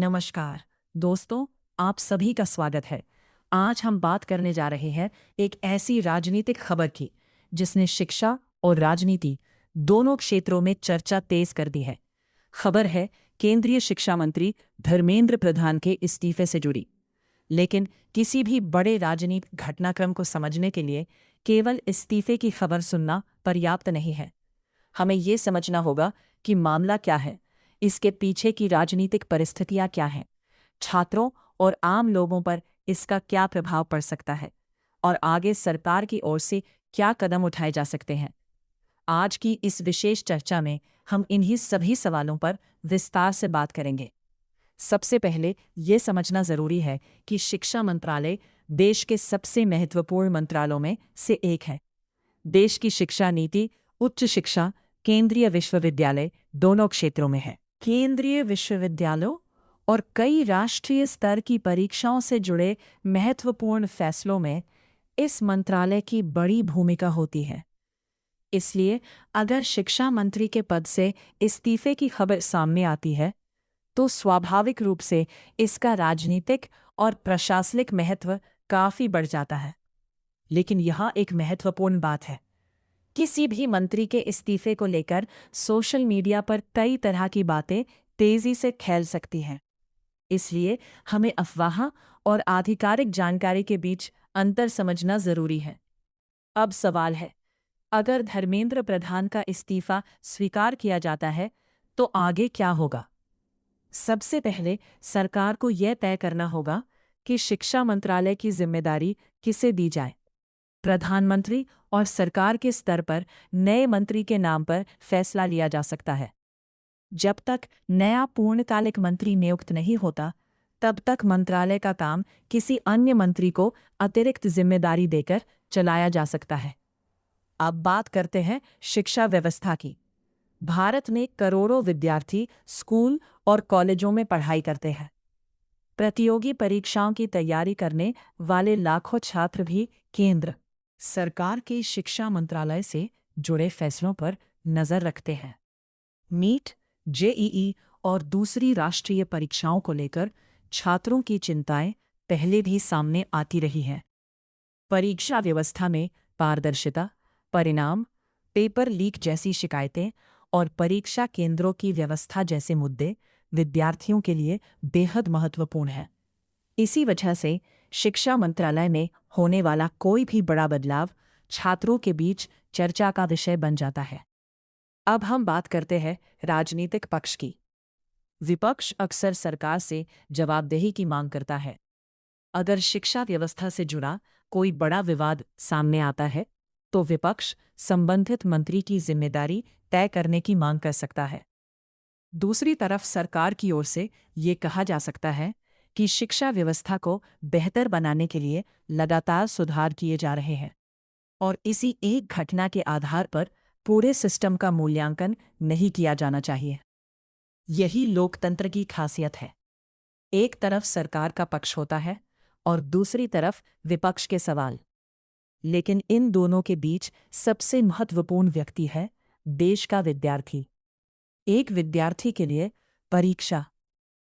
नमस्कार दोस्तों, आप सभी का स्वागत है। आज हम बात करने जा रहे हैं एक ऐसी राजनीतिक खबर की जिसने शिक्षा और राजनीति दोनों क्षेत्रों में चर्चा तेज कर दी है। खबर है केंद्रीय शिक्षा मंत्री धर्मेंद्र प्रधान के इस्तीफे से जुड़ी। लेकिन किसी भी बड़े राजनीतिक घटनाक्रम को समझने के लिए केवल इस्तीफे की खबर सुनना पर्याप्त नहीं है। हमें ये समझना होगा कि मामला क्या है, इसके पीछे की राजनीतिक परिस्थितियां क्या हैं, छात्रों और आम लोगों पर इसका क्या प्रभाव पड़ सकता है और आगे सरकार की ओर से क्या कदम उठाए जा सकते हैं। आज की इस विशेष चर्चा में हम इन्हीं सभी सवालों पर विस्तार से बात करेंगे। सबसे पहले ये समझना जरूरी है कि शिक्षा मंत्रालय देश के सबसे महत्वपूर्ण मंत्रालयों में से एक है। देश की शिक्षा नीति उच्च शिक्षा, केंद्रीय विश्वविद्यालय दोनों क्षेत्रों में है। केंद्रीय विश्वविद्यालयों और कई राष्ट्रीय स्तर की परीक्षाओं से जुड़े महत्वपूर्ण फैसलों में इस मंत्रालय की बड़ी भूमिका होती है। इसलिए अगर शिक्षा मंत्री के पद से इस्तीफे की खबर सामने आती है, तो स्वाभाविक रूप से इसका राजनीतिक और प्रशासनिक महत्व काफी बढ़ जाता है। लेकिन यहाँ एक महत्वपूर्ण बात है। किसी भी मंत्री के इस्तीफे को लेकर सोशल मीडिया पर कई तरह की बातें तेजी से फैल सकती हैं। इसलिए हमें अफवाह और आधिकारिक जानकारी के बीच अंतर समझना जरूरी है। अब सवाल है, अगर धर्मेंद्र प्रधान का इस्तीफा स्वीकार किया जाता है तो आगे क्या होगा? सबसे पहले सरकार को यह तय करना होगा कि शिक्षा मंत्रालय की जिम्मेदारी किसे दी जाए। प्रधानमंत्री और सरकार के स्तर पर नए मंत्री के नाम पर फैसला लिया जा सकता है। जब तक नया पूर्णकालिक मंत्री नियुक्त नहीं होता, तब तक मंत्रालय का काम किसी अन्य मंत्री को अतिरिक्त जिम्मेदारी देकर चलाया जा सकता है। अब बात करते हैं शिक्षा व्यवस्था की। भारत में करोड़ों विद्यार्थी स्कूल और कॉलेजों में पढ़ाई करते हैं। प्रतियोगी परीक्षाओं की तैयारी करने वाले लाखों छात्र भी केंद्र सरकार के शिक्षा मंत्रालय से जुड़े फैसलों पर नजर रखते हैं। नीट, जेईई और दूसरी राष्ट्रीय परीक्षाओं को लेकर छात्रों की चिंताएं पहले भी सामने आती रही हैं। परीक्षा व्यवस्था में पारदर्शिता, परिणाम, पेपर लीक जैसी शिकायतें और परीक्षा केंद्रों की व्यवस्था जैसे मुद्दे विद्यार्थियों के लिए बेहद महत्वपूर्ण हैं। इसी वजह से शिक्षा मंत्रालय में होने वाला कोई भी बड़ा बदलाव छात्रों के बीच चर्चा का विषय बन जाता है। अब हम बात करते हैं राजनीतिक पक्ष की। विपक्ष अक्सर सरकार से जवाबदेही की मांग करता है। अगर शिक्षा व्यवस्था से जुड़ा कोई बड़ा विवाद सामने आता है, तो विपक्ष संबंधित मंत्री की जिम्मेदारी तय करने की मांग कर सकता है। दूसरी तरफ सरकार की ओर से ये कहा जा सकता है कि शिक्षा व्यवस्था को बेहतर बनाने के लिए लगातार सुधार किए जा रहे हैं और इसी एक घटना के आधार पर पूरे सिस्टम का मूल्यांकन नहीं किया जाना चाहिए। यही लोकतंत्र की खासियत है। एक तरफ सरकार का पक्ष होता है और दूसरी तरफ विपक्ष के सवाल। लेकिन इन दोनों के बीच सबसे महत्वपूर्ण व्यक्ति है देश का विद्यार्थी। एक विद्यार्थी के लिए परीक्षा